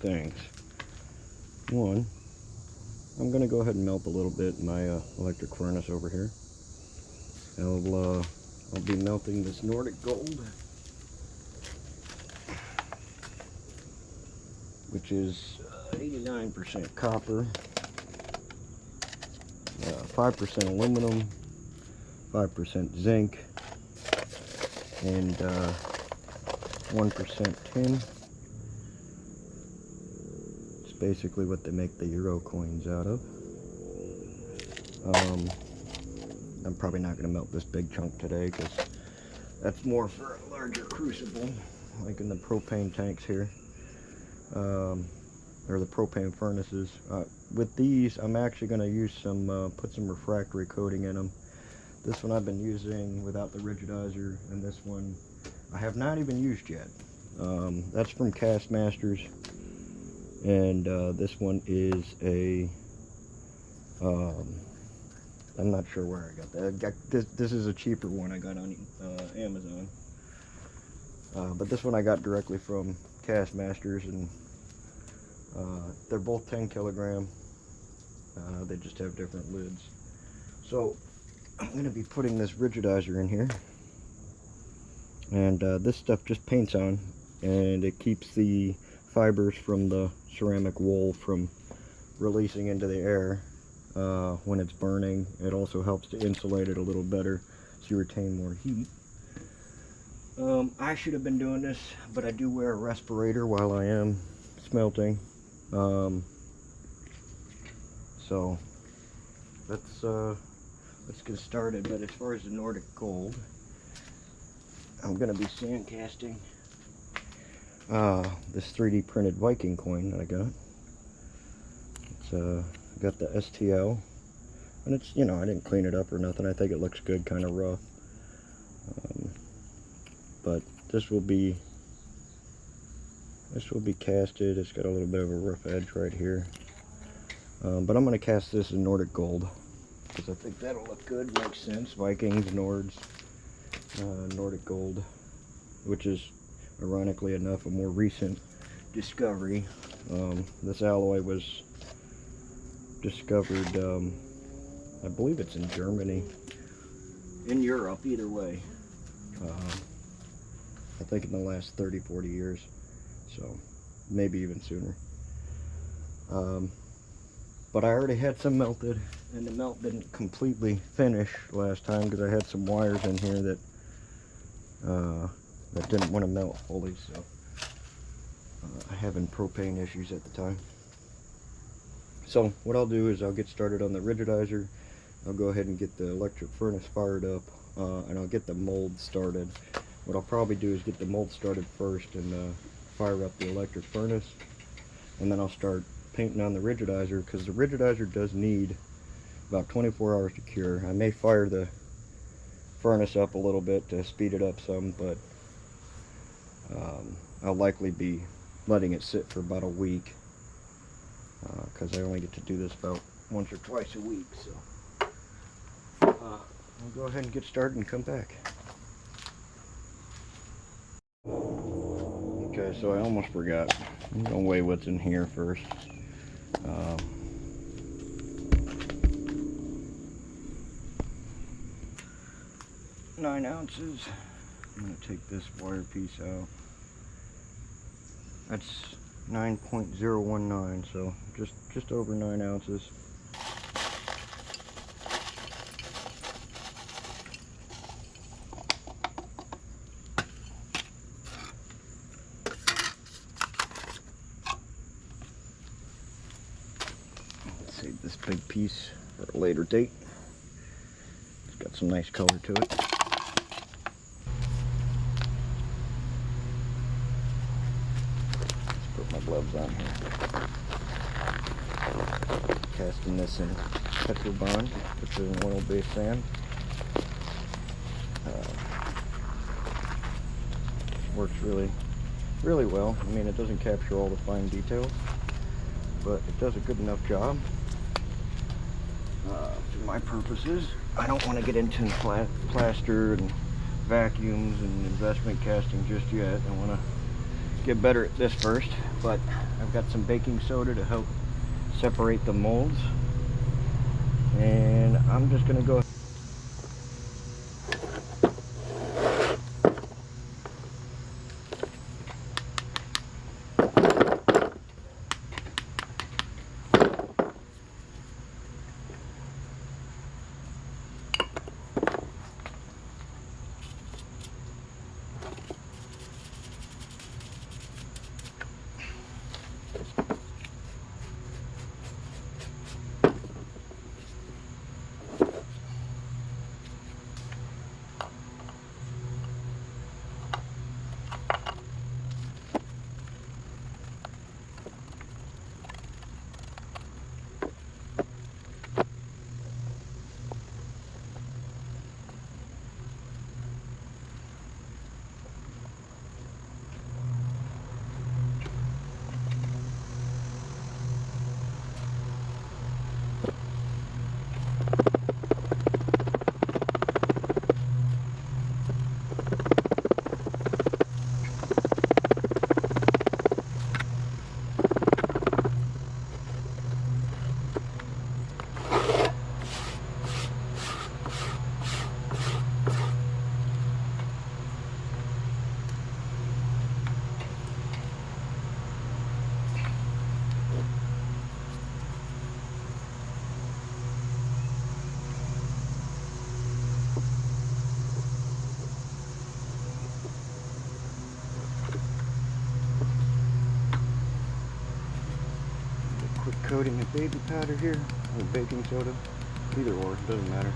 things. One, I'm going to go ahead and melt a little bit in my electric furnace over here. I'll be melting this Nordic Gold, which is 89% copper, 5% aluminum, 5% zinc, and 1% tin. It's basically what they make the Euro coins out of. I'm probably not going to melt this big chunk today because that's more for a larger crucible, like in the propane tanks here, or the propane furnaces. With these, I'm actually going to use put some refractory coating in them. This one I've been using without the Rigidizer, and this one I have not even used yet. That's from Cast Masters, and this one is a I'm not sure where I got that. This is a cheaper one I got on Amazon. But this one I got directly from Cast Masters, and they're both 10 kilogram. They just have different lids. So I'm going to be putting this Rigidizer in here. And this stuff just paints on, and it keeps the fibers from the ceramic wool from releasing into the air. When it's burning, it also helps to insulate it a little better so you retain more heat. I should have been doing this, but I do wear a respirator while I am smelting. So let's get started. But as far as the Nordic Gold, I'm going to be sandcasting this 3D printed Viking coin that I got. It's got the STL, and it's, you know, I didn't clean it up or nothing. I think it looks good, kind of rough. But this will be casted. It's got a little bit of a rough edge right here. But I'm going to cast this in Nordic Gold because I think that'll look good. Makes sense. Vikings, Nords, Nordic Gold, which is ironically enough a more recent discovery. This alloy was discovered, I believe it's in Germany, in Europe, either way. I think in the last 30-40 years, so maybe even sooner. But I already had some melted, and the melt didn't completely finish last time because I had some wires in here that didn't want to melt fully, so I having propane issues at the time. So what I'll do is I'll get started on the Rigidizer. I'll go ahead and get the electric furnace fired up, and I'll get the mold started. What I'll probably do is get the mold started first and fire up the electric furnace, and then I'll start painting on the Rigidizer, because the Rigidizer does need about 24 hours to cure. I may fire the furnace up a little bit to speed it up some, but I'll likely be letting it sit for about a week, because I only get to do this about once or twice a week. So I'll go ahead and get started and come back. Okay, so I almost forgot. I'm gonna weigh what's in here first. 9 ounces. I'm gonna take this wire piece out. That's 9.019, so just over 9 ounces. Let's save this big piece for a later date. It's got some nice color to it. My gloves on here. Casting this in Petrobond, which is an oil-based sand. Works really well. I mean, it doesn't capture all the fine details, but it does a good enough job for my purposes. I don't want to get into plaster and vacuums and investment casting just yet. I want to get better at this first, but I've got some baking soda to help separate the molds, and I'm just gonna go. Coating of baby powder here, or baking soda, either or, doesn't matter.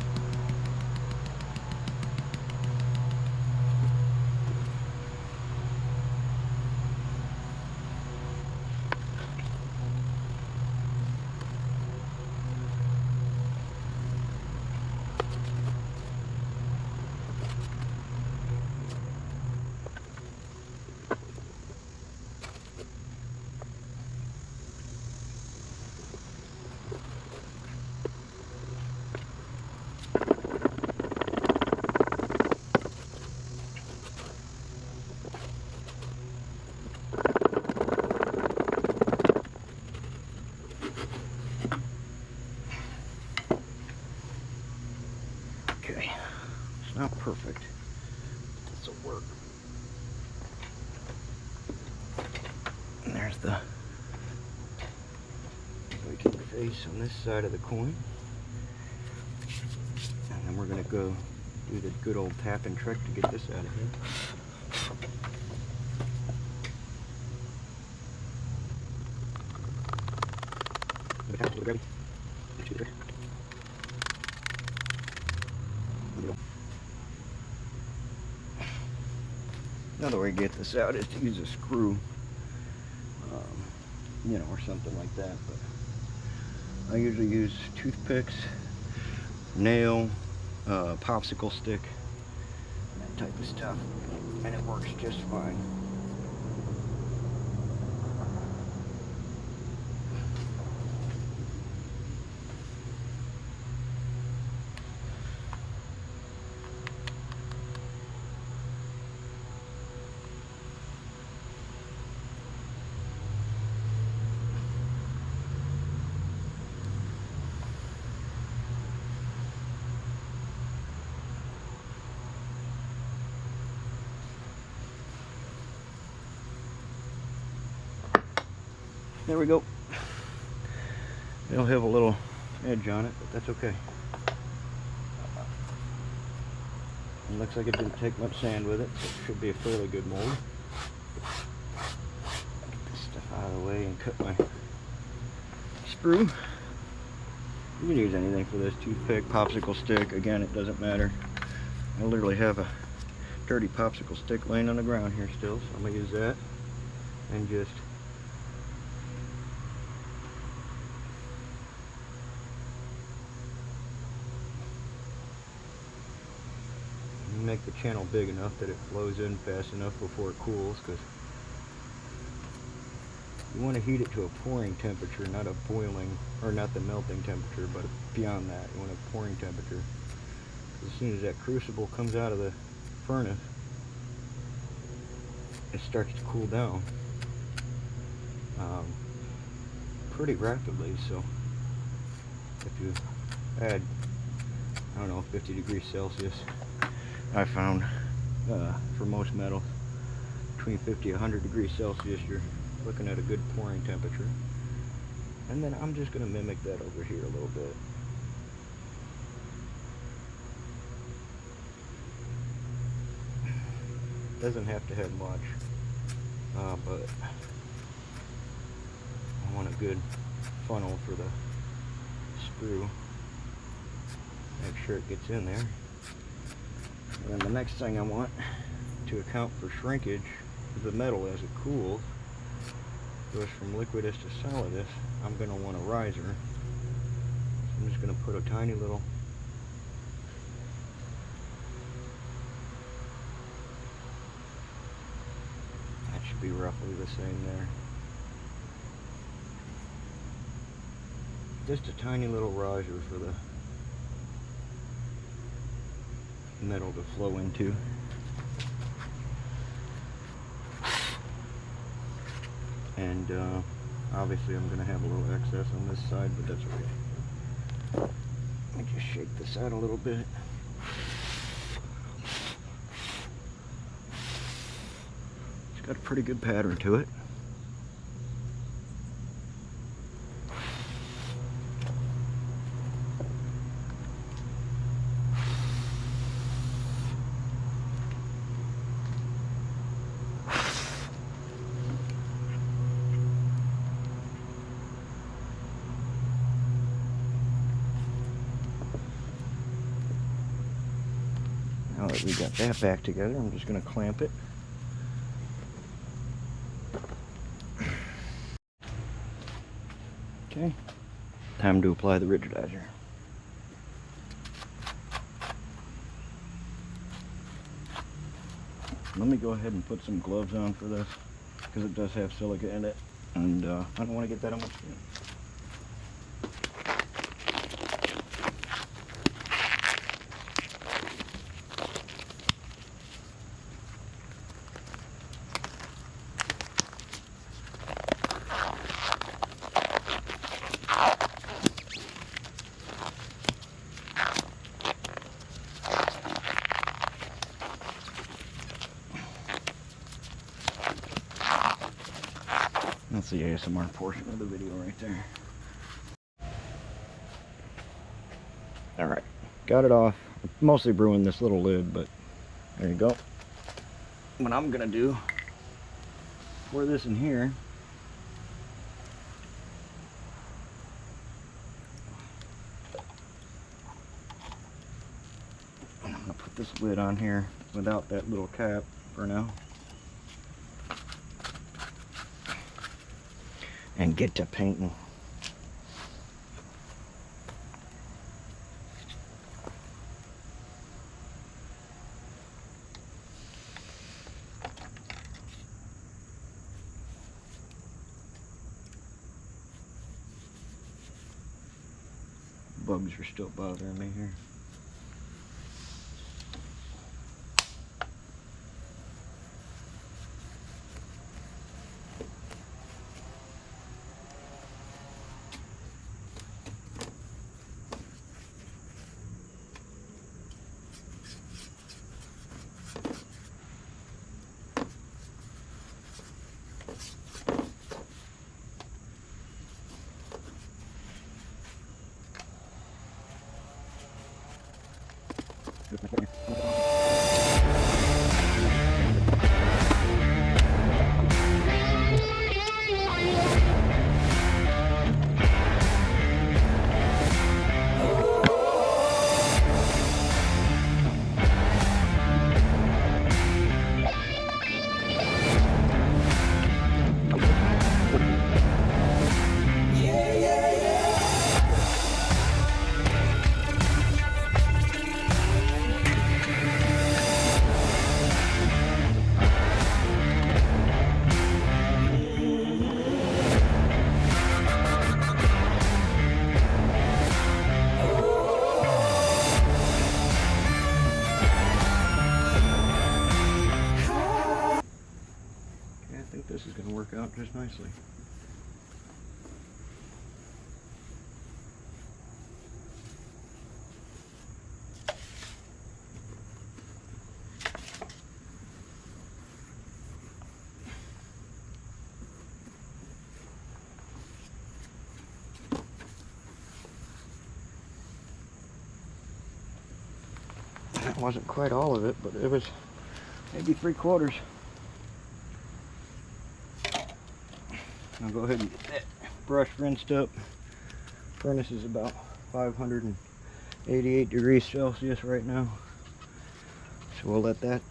Okay, it's not perfect. This will work. And there's the Viking face on this side of the coin. And then we're going to go do the good old tapping trick to get this out of here. Another way to get this out is to use a screw, you know, or something like that. But I usually use toothpicks, nail, popsicle stick, that type of stuff, and it works just fine. There we go. It'll have a little edge on it, but that's okay. It looks like it didn't take much sand with it, so it should be a fairly good mold. Get this stuff out of the way and cut my sprue. You can use anything for this, toothpick, popsicle stick, again it doesn't matter. I literally have a dirty popsicle stick laying on the ground here still, so I'm going to use that and just make the channel big enough that it flows in fast enough before it cools, because you want to heat it to a pouring temperature, not a boiling, or not the melting temperature, but beyond that you want a pouring temperature. As soon as that crucible comes out of the furnace, it starts to cool down pretty rapidly. So if you add, I don't know, 50 degrees Celsius, I found for most metals between 50 and 100 degrees Celsius, you're looking at a good pouring temperature. And then I'm just going to mimic that over here a little bit. Doesn't have to have much, but I want a good funnel for the sprue. Make sure it gets in there. And then the next thing I want to account for shrinkage of the metal as it cools, goes from liquidus to solidus, I'm going to want a riser. So I'm just going to put a tiny little should be roughly the same there. Just a tiny little riser for the metal to flow into. And obviously I'm going to have a little excess on this side, but that's okay. Let me just shake this out a little bit. Got a pretty good pattern to it. Now that we got that back together, I'm just going to clamp it. Okay, time to apply the Rigidizer. Let me go ahead and put some gloves on for this, because it does have silica in it, and I don't want to get that on my skin. That's the ASMR portion of the video right there. Alright, got it off. Mostly brewing this little lid, but there you go. What I'm gonna do, pour this in here. And I'm gonna put this lid on here without that little cap for now. And get to painting. Bugs are still bothering me here. think this is going to work out just nicely. That wasn't quite all of it, but it was maybe 3/4. I'll go ahead and get that brush rinsed up. Furnace is about 588 degrees Celsius right now, so we'll let that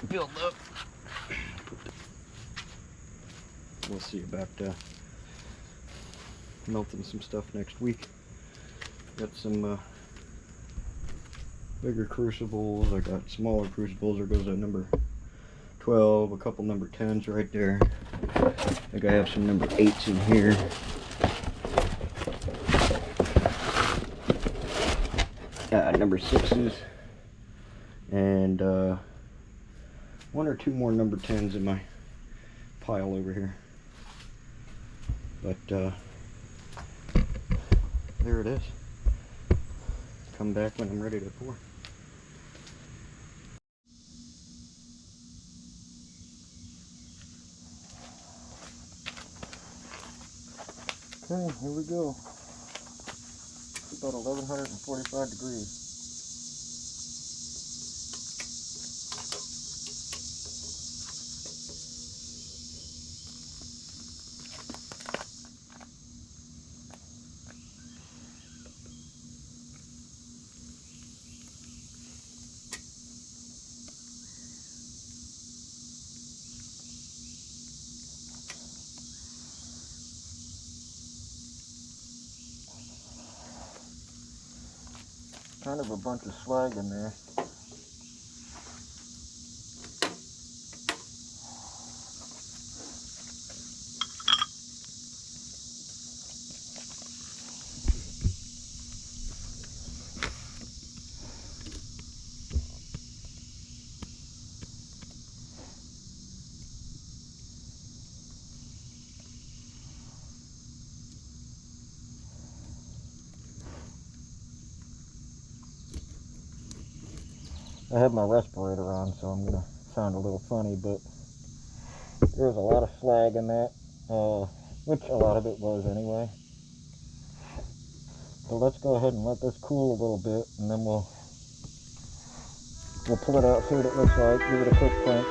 build up. We'll see about melting some stuff next week. Got some bigger crucibles. I got smaller crucibles. There goes a number 12, a couple number 10s right there. I think I have some number 8s in here. Number 6s, and 1 or 2 more number 10s in my pile over here. But there it is. Come back when I'm ready to pour. Okay, here we go. It's about 1145 degrees. Kind of a bunch of slag in there. I have my respirator on, so I'm gonna sound a little funny, but there was a lot of slag in that, which a lot of it was anyway. So let's go ahead and let this cool a little bit, and then we'll pull it out, see what it looks like, give it a quick cleanse.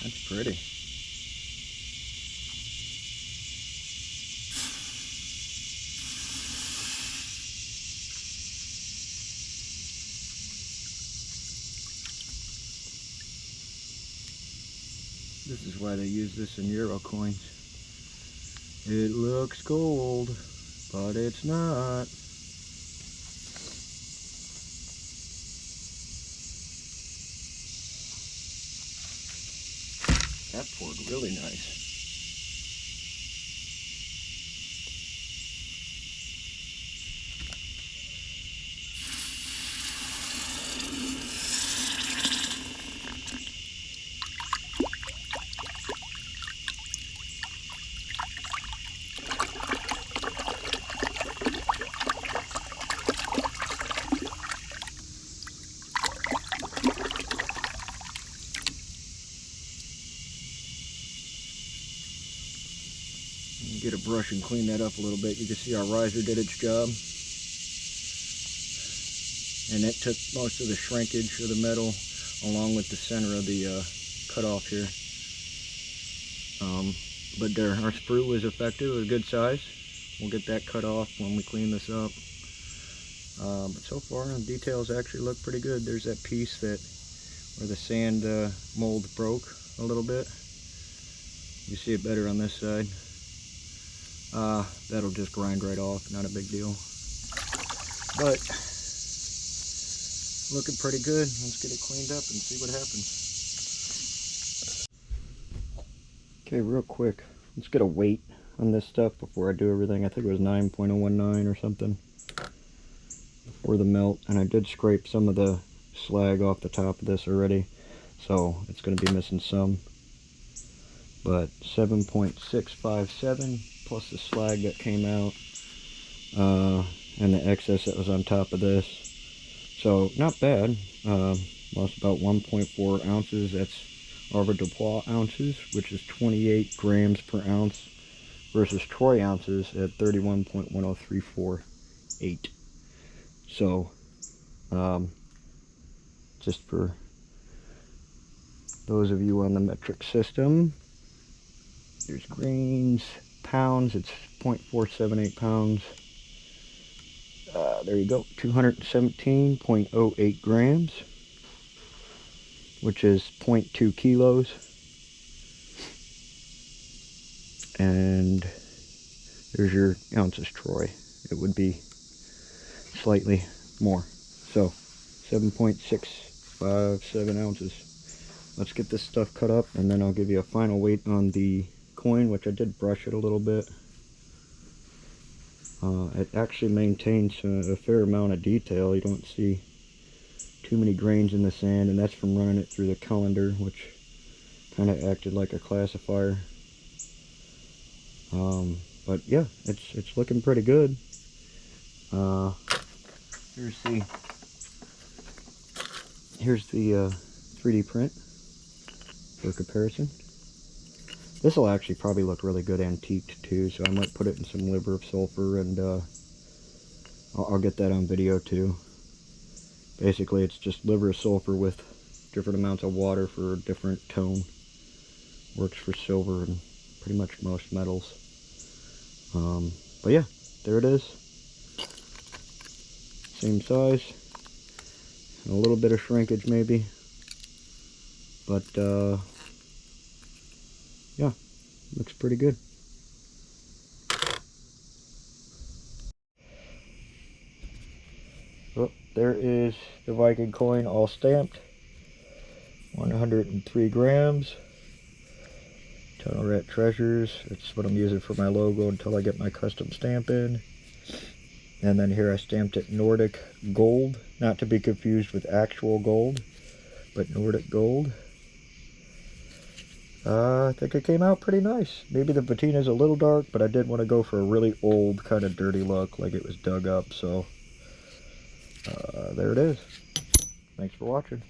That's pretty. This is why they use this in Euro coins. It looks gold, but it's not. That poured really nice. get a brush and clean that up a little bit. You can see our riser did its job. And it took most of the shrinkage of the metal along with the center of the cutoff here. But there, our sprue was effective. It was a good size. We'll get that cut off when we clean this up. But so far, the details actually look pretty good. There's that piece that where the sand mold broke a little bit. You see it better on this side. That'll just grind right off, not a big deal. But looking pretty good. Let's get it cleaned up and see what happens. Okay, real quick, let's get a weight on this stuff before I do everything. I think it was 9.019 or something for the melt, and I did scrape some of the slag off the top of this already, so it's going to be missing some. But 7.657 plus the slag that came out, and the excess that was on top of this. So not bad. Lost about 1.4 ounces. That's Arbor de Pois ounces, which is 28 grams per ounce versus troy ounces at 31.10348. So just for those of you on the metric system, there's grains, pounds, it's 0.478 pounds. There you go, 217.08 grams, which is 0.2 kilos. And there's your ounces troy. It would be slightly more. So 7.657 ounces. Let's get this stuff cut up, and then I'll give you a final weight on the coin, which I did brush it a little bit. It actually maintains a fair amount of detail. You don't see too many grains in the sand, and that's from running it through the colander, which kind of acted like a classifier. But yeah, it's looking pretty good. Here's the 3D print for comparison. This will actually probably look really good antiqued too, so I might put it in some liver of sulfur, and I'll get that on video too. Basically, it's just liver of sulfur with different amounts of water for a different tone. Works for silver and pretty much most metals. But yeah, there it is. Same size. A little bit of shrinkage maybe. But yeah, looks pretty good. Well, there is the Viking coin all stamped. 103 grams. Tunnelrat Treasures. It's what I'm using for my logo until I get my custom stamp in. And then here I stamped it Nordic Gold. Not to be confused with actual gold, but Nordic Gold. I think it came out pretty nice. Maybe the patina's a little dark, but I did want to go for a really old, kind of dirty look, like it was dug up. So there it is. Thanks for watching.